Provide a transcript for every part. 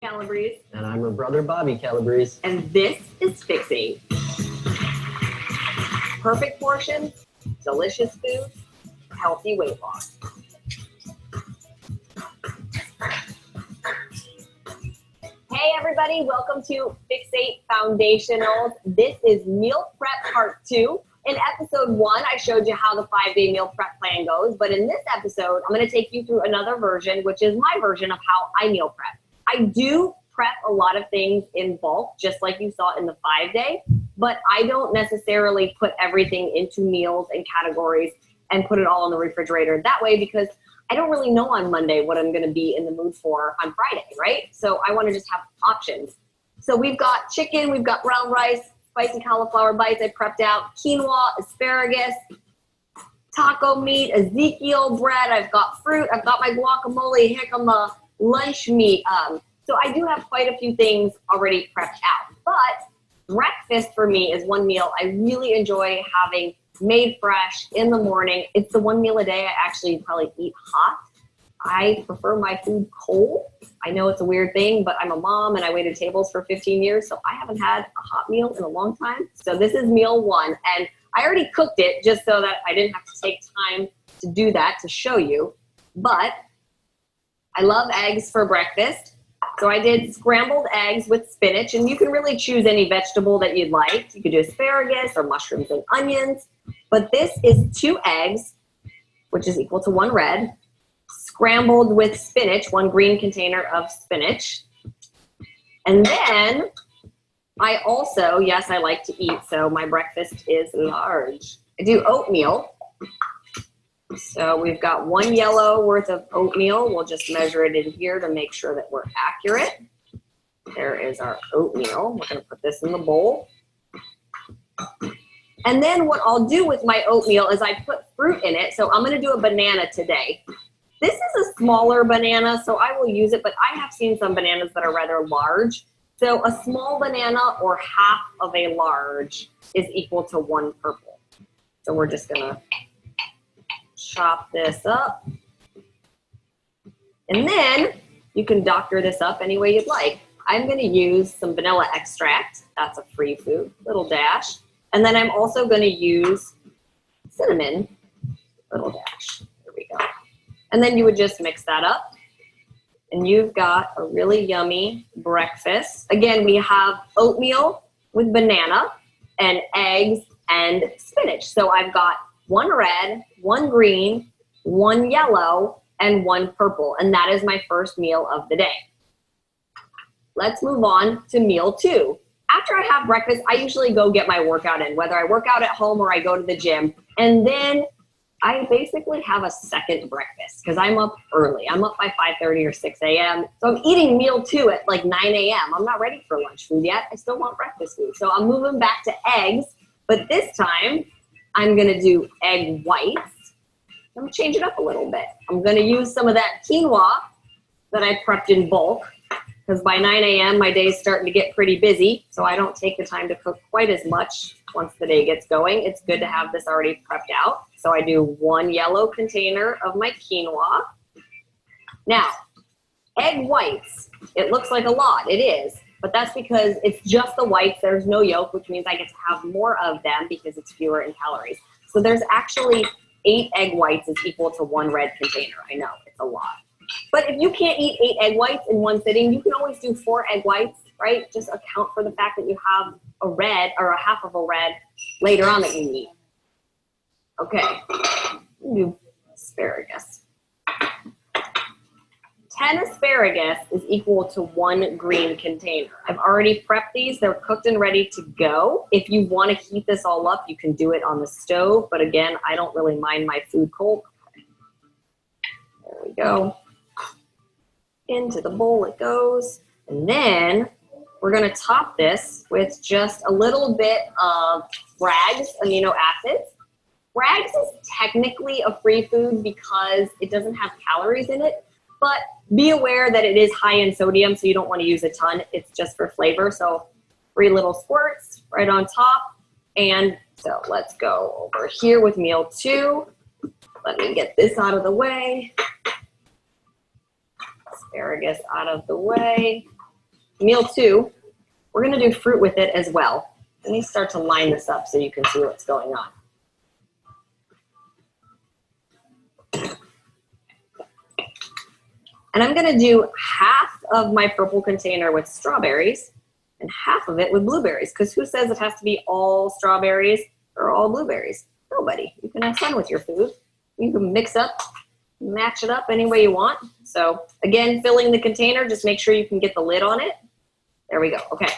Calabrese. And I'm her brother, Bobby Calabrese. And this is Fixate. Perfect portions, delicious food, healthy weight loss. Hey everybody, welcome to Fixate Foundationals. This is Meal Prep Part 2. In episode 1, I showed you how the 5-day meal prep plan goes, but in this episode, I'm going to take you through another version, which is my version of how I meal prep. I do prep a lot of things in bulk, just like you saw in the 5-day, but I don't necessarily put everything into meals and categories and put it all in the refrigerator that way because I don't really know on Monday what I'm going to be in the mood for on Friday, right? So I want to just have options. So we've got chicken, we've got brown rice, spicy cauliflower bites I prepped out, quinoa, asparagus, taco meat, Ezekiel bread, I've got fruit, I've got my guacamole, jicama, lunch meat. So I do have quite a few things already prepped out. But breakfast for me is one meal I really enjoy having made fresh in the morning. It's the one meal a day I actually probably eat hot. I prefer my food cold. I know it's a weird thing, but I'm a mom and I waited tables for 15 years, so I haven't had a hot meal in a long time. So this is meal 1, and I already cooked it just so that I didn't have to take time to do that to show you. But I love eggs for breakfast. So I did scrambled eggs with spinach, and you can really choose any vegetable that you'd like. You could do asparagus or mushrooms and onions. But this is 2 eggs, which is equal to 1 red, scrambled with spinach, 1 green container of spinach. And then I also, yes, I like to eat, so my breakfast is large. I do oatmeal. So we've got 1 yellow worth of oatmeal. We'll just measure it in here to make sure that we're accurate. There is our oatmeal. We're going to put this in the bowl. And then what I'll do with my oatmeal is I put fruit in it. So I'm going to do a banana today. This is a smaller banana, so I will use it, but I have seen some bananas that are rather large. So a small banana or half of a large is equal to 1 purple. So we're just going to chop this up. And then you can doctor this up any way you'd like. I'm going to use some vanilla extract. That's a free food, little dash. And then I'm also going to use cinnamon, little dash. There we go. And then you would just mix that up. And you've got a really yummy breakfast. Again, we have oatmeal with banana and eggs and spinach. So I've got 1 red, 1 green, 1 yellow, and 1 purple. And that is my first meal of the day. Let's move on to meal 2. After I have breakfast, I usually go get my workout in, whether I work out at home or I go to the gym. And then I basically have a second breakfast because I'm up early. I'm up by 5:30 or 6 a.m. So I'm eating meal 2 at like 9 a.m. I'm not ready for lunch food yet. I still want breakfast food. So I'm moving back to eggs, but this time I'm going to do egg whites. I'm going to change it up a little bit. I'm going to use some of that quinoa that I prepped in bulk because by 9 a.m. my day is starting to get pretty busy, so I don't take the time to cook quite as much once the day gets going. It's good to have this already prepped out. So I do 1 yellow container of my quinoa. Now, egg whites, it looks like a lot. It is. But that's because it's just the whites. There's no yolk, which means I get to have more of them because it's fewer in calories. So there's actually 8 egg whites is equal to 1 red container. I know, it's a lot. But if you can't eat 8 egg whites in one sitting, you can always do 4 egg whites, right? Just account for the fact that you have a red or a half of a red later on that you need. Okay, do asparagus. 10 asparagus is equal to 1 green container. I've already prepped these. They're cooked and ready to go. If you want to heat this all up, you can do it on the stove. But again, I don't really mind my food cold. There we go. Into the bowl it goes. And then we're going to top this with just a little bit of Bragg's amino acids. Bragg's is technically a free food because it doesn't have calories in it. But be aware that it is high in sodium, so you don't want to use a ton. It's just for flavor. So 3 little squirts right on top. And so let's go over here with meal 2. Let me get this out of the way. Asparagus out of the way. meal 2, we're gonna do fruit with it as well. Let me start to line this up so you can see what's going on. And I'm gonna do half of my purple container with strawberries and half of it with blueberries, because who says it has to be all strawberries or all blueberries? Nobody. You can have fun with your food. You can mix up, match it up any way you want. So again, filling the container, just make sure you can get the lid on it. There we go, okay.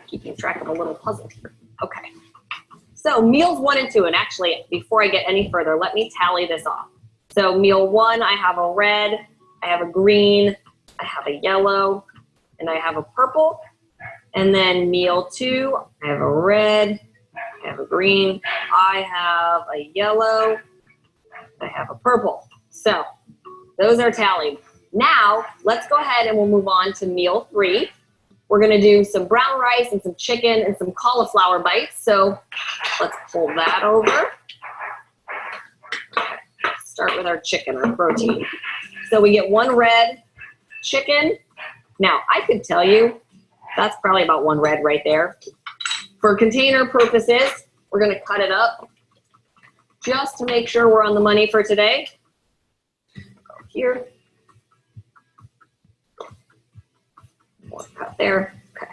Keeping track of a little puzzle here. Okay, so meals 1 and 2, and actually, before I get any further, let me tally this off. So meal 1, I have a red, I have a green, I have a yellow, and I have a purple. And then meal 2, I have a red, I have a green, I have a yellow, I have a purple. So those are tallied. Now, let's go ahead and we'll move on to meal 3. We're gonna do some brown rice and some chicken and some cauliflower bites. So let's pull that over. Start with our chicken, our protein. So we get 1 red chicken. Now, I could tell you, that's probably about 1 red right there. For container purposes, we're gonna cut it up just to make sure we're on the money for today. Go here. More cut there, okay.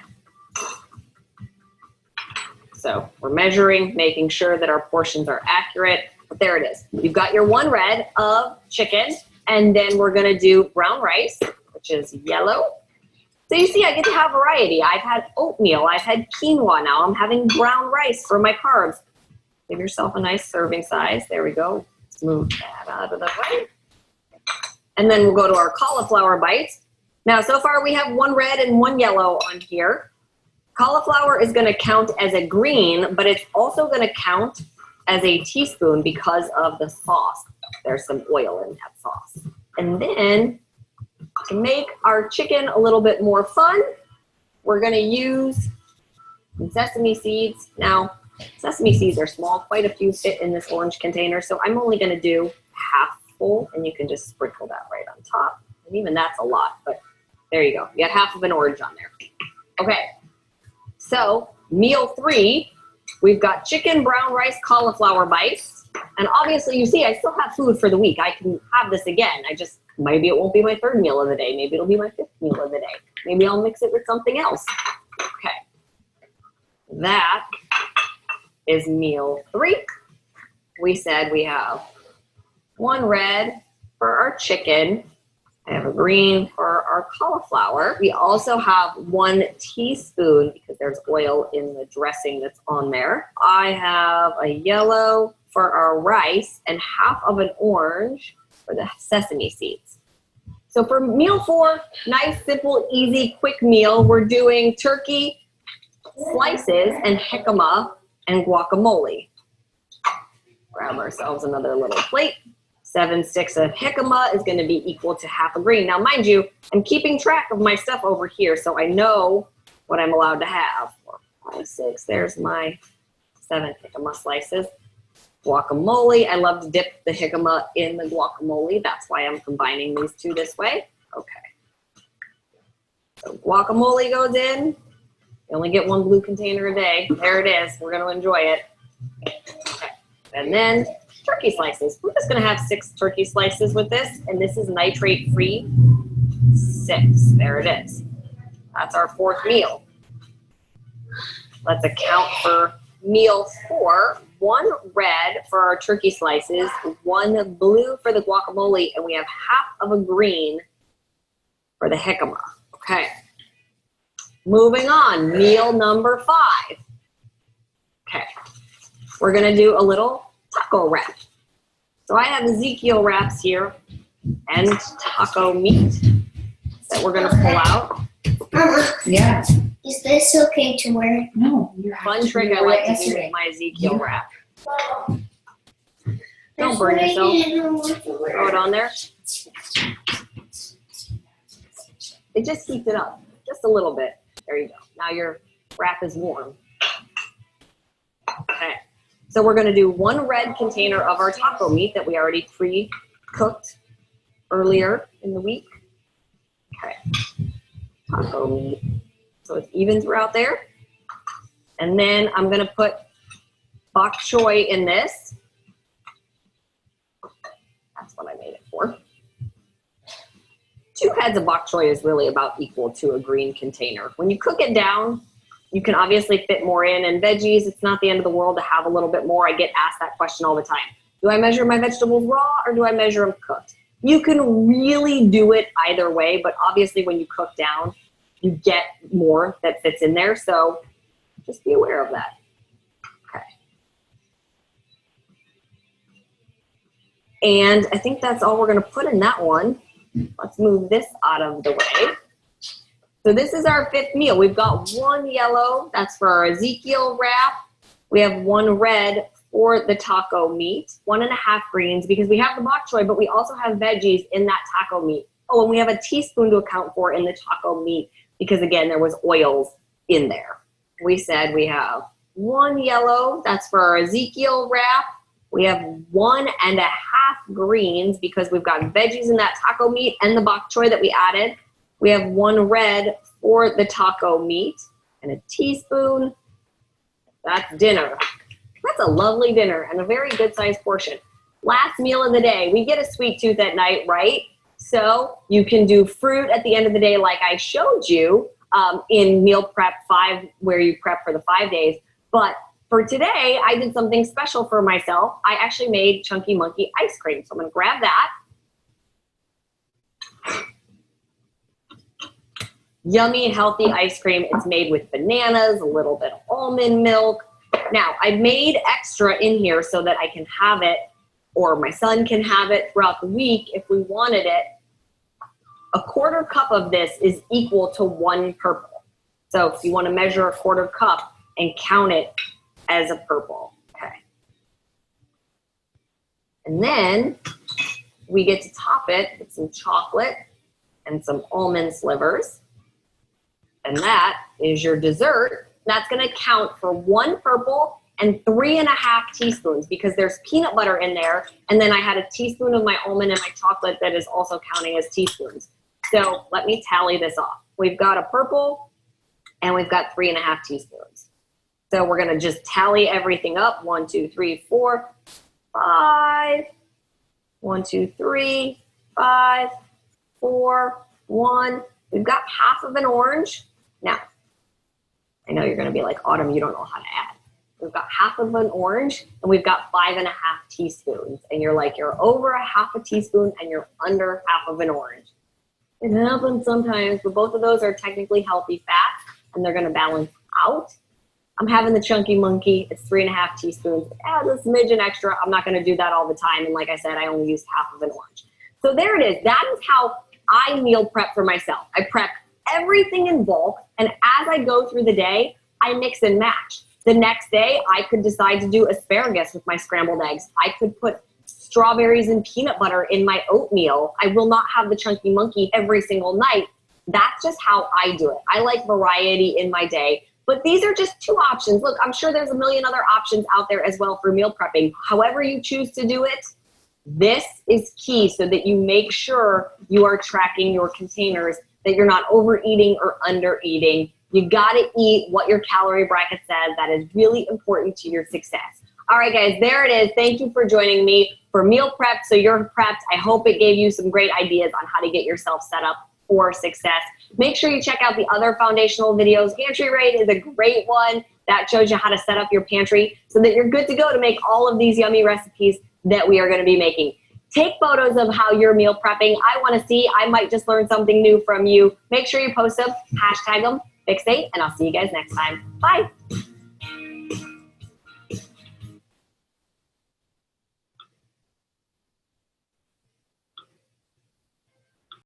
So we're measuring, making sure that our portions are accurate. But there it is. You've got your 1 red of chicken, and then we're gonna do brown rice, which is yellow. So you see, I get to have variety. I've had oatmeal, I've had quinoa, now I'm having brown rice for my carbs. Give yourself a nice serving size. There we go. Let's move that out of the way. And then we'll go to our cauliflower bites. Now, so far we have 1 red and 1 yellow on here. Cauliflower is gonna count as a green, but it's also gonna count as a teaspoon because of the sauce. There's some oil in that sauce. And then to make our chicken a little bit more fun, we're gonna use some sesame seeds. Now, sesame seeds are small, quite a few fit in this orange container, so I'm only gonna do half full, and you can just sprinkle that right on top. And even that's a lot, but there you go. You got half of an orange on there. Okay, so meal 3, we've got chicken, brown rice, cauliflower bites. And obviously, you see, I still have food for the week. I can have this again. Maybe it won't be my 3rd meal of the day. Maybe it'll be my 5th meal of the day. Maybe I'll mix it with something else. Okay. That is meal 3. We said we have 1 red for our chicken. I have a green for our cauliflower. We also have 1 teaspoon, because there's oil in the dressing that's on there. I have a yellow for our rice and half of an orange for the sesame seeds. So for meal 4, nice, simple, easy, quick meal, we're doing turkey slices and jicama and guacamole. Grab ourselves another little plate. 7 sticks of jicama is gonna be equal to half a green. Now, mind you, I'm keeping track of my stuff over here, so I know what I'm allowed to have. 4, 5, 6, there's my 7 jicama slices. Guacamole, I love to dip the jicama in the guacamole. That's why I'm combining these 2 this way. Okay. So guacamole goes in. You only get 1 blue container a day. There it is. We're gonna enjoy it. Okay. And then turkey slices. We're just gonna have 6 turkey slices with this, and this is nitrate-free. 6, there it is. That's our 4th meal. Let's account for meal 4. 1 red for our turkey slices, 1 blue for the guacamole, and we have half of a green for the jicama. Okay. Moving on, meal number 5. Okay. We're gonna do a little taco wrap. So I have Ezekiel wraps here and taco meat that we're gonna pull out. Yeah. Is this okay to wear? No. Fun trick I like to do with my Ezekiel wrap. Don't burn yourself. Throw it on there. It just heats it up just a little bit. There you go. Now your wrap is warm. Okay. So we're going to do 1 red container of our taco meat that we already pre-cooked earlier in the week. Okay. taco meat. So it's even throughout there. And then I'm gonna put bok choy in this. That's what I made it for. 2 heads of bok choy is really about equal to a green container. When you cook it down, you can obviously fit more in, and veggies, it's not the end of the world to have a little bit more. I get asked that question all the time. Do I measure my vegetables raw or do I measure them cooked? You can really do it either way, but obviously when you cook down, you get more that fits in there, so just be aware of that. Okay. And I think that's all we're gonna put in that one. Let's move this out of the way. So this is our 5th meal. We've got 1 yellow, that's for our Ezekiel wrap. We have 1 red for the taco meat, 1.5 greens, because we have the bok choy, but we also have veggies in that taco meat. Oh, and we have a teaspoon to account for in the taco meat, because again, there was oils in there. We said we have 1 yellow, that's for our Ezekiel wrap. We have 1.5 greens, because we've got veggies in that taco meat and the bok choy that we added. We have 1 red for the taco meat and a teaspoon. That's dinner. That's a lovely dinner and a very good sized portion. Last meal of the day. We get a sweet tooth at night, right? So you can do fruit at the end of the day like I showed you in Meal Prep 5, where you prep for the 5 days. But for today, I did something special for myself. I actually made Chunky Monkey ice cream. So I'm gonna grab that. Yummy, healthy ice cream. It's made with bananas, a little bit of almond milk. Now, I made extra in here so that I can have it, or my son can have it throughout the week if we wanted it. A 1/4 cup of this is equal to 1 purple. So if you want to measure a 1/4 cup and count it as a purple, okay. And then we get to top it with some chocolate and some almond slivers. And that is your dessert. That's gonna count for 1 purple and 3.5 teaspoons, because there's peanut butter in there. And then I had a teaspoon of my almond and my chocolate that is also counting as teaspoons. So let me tally this off. We've got a purple and we've got 3.5 teaspoons. So we're gonna just tally everything up. 1, 2, 3, 4, 5. 1, 2, 3, 5, 4, 1. We've got half of an orange. Now, I know you're gonna be like, Autumn, you don't know how to add. We've got half of an orange and we've got 5.5 teaspoons. And you're like, you're over a half a teaspoon and you're under half of an orange. It happens sometimes, but both of those are technically healthy fats and they're gonna balance out. I'm having the Chunky Monkey, it's 3.5 teaspoons. It adds a smidgen extra. I'm not gonna do that all the time. And like I said, I only use half of an orange. So there it is. That is how I meal prep for myself. I prep everything in bulk, and as I go through the day, I mix and match. The next day, I could decide to do asparagus with my scrambled eggs. I could put strawberries and peanut butter in my oatmeal. I will not have the Chunky Monkey every single night. That's just how I do it. I like variety in my day, but these are just 2 options. Look, I'm sure there's a million other options out there as well for meal prepping. However you choose to do it, this is key so that you make sure you are tracking your containers, that you're not overeating or under-eating. You gotta eat what your calorie bracket says. That is really important to your success. All right, guys, there it is. Thank you for joining me for Meal Prep So You're Prepped. I hope it gave you some great ideas on how to get yourself set up for success. Make sure you check out the other foundational videos. Pantry Raid is a great one that shows you how to set up your pantry so that you're good to go to make all of these yummy recipes that we are gonna be making. Take photos of how you're meal prepping. I wanna see, I might just learn something new from you. Make sure you post them, hashtag them, Fix8, and I'll see you guys next time. Bye.